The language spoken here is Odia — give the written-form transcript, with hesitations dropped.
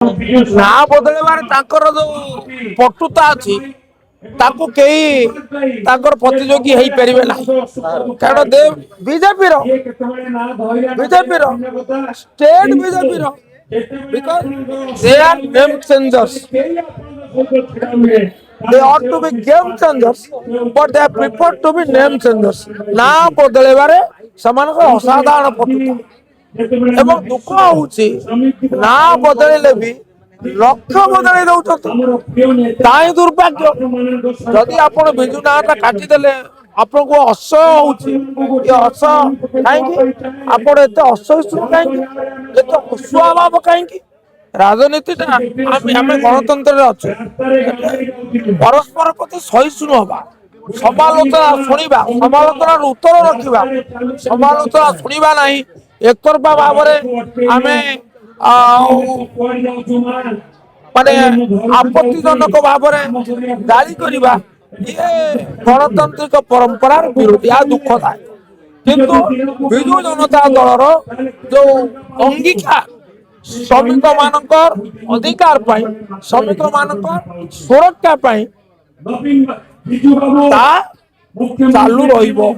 ନା ବଦଳେବାରେ ତାଙ୍କର ଯୋଉ ପଟୁତା ଅଛି ତାକୁ କେହି ତାଙ୍କର ପ୍ରତିଯୋଗୀ ହେଇପାରିବେ ନାହିଁ କାରଣ ବିଜେପିର ଷ୍ଟେଟ ବିଜେପିର because they are game changers. They ought to be game changers, but they prefer to be name changers. ନା ବଦଳେବାରେ ସେମାନଙ୍କର ଅସାଧାରଣ ପଟୁତା ଏବଂ ଦୁଃଖ ହଉଛି ନା ବଦଳେଇଲେ ବି ଲକ୍ଷ୍ୟ ବଦଳେଇ ଦଉଛନ୍ତି ତାହିଁ ଦୁର୍ଭାଗ୍ୟ। ଯଦି ଆପଣ ବିଜୁ ନାଁଟା କାଟିଦେଲେ ଆପଣଙ୍କୁ ଅସହ୍ୟ ହଉଛି ଏ ଅସହ୍ୟ କାହିଁକି ଆପଣ ଏତେ ଅସହିଷ୍ଣୁ କାହିଁକି ଏତେ ଅସ୍ୱାଭାବ କାହିଁକି ରାଜନୀତିଟା ଆମେ ଗଣତନ୍ତ୍ରରେ ଅଛୁ ପରସ୍ପର ପ୍ରତି ସହିଷ୍ଣୁ ହବା ସମାଲୋଚନା ଶୁଣିବା ସମାଲୋଚନାର ଉତ୍ତର ରଖିବା ସମାଲୋଚନା ଶୁଣିବା ନାହିଁ एकतरफा भाव आमे माने आपत्तिजनक भाव गाली करवा ये गणतांत्रिक परंपरार विरोधी आ दुखदायक किंतु विजु जनता दलर जो अंगीकार श्रमिक मानकर अधिकार पाई श्रमिक मानकर सुरक्षा पाई चालू रहिबो।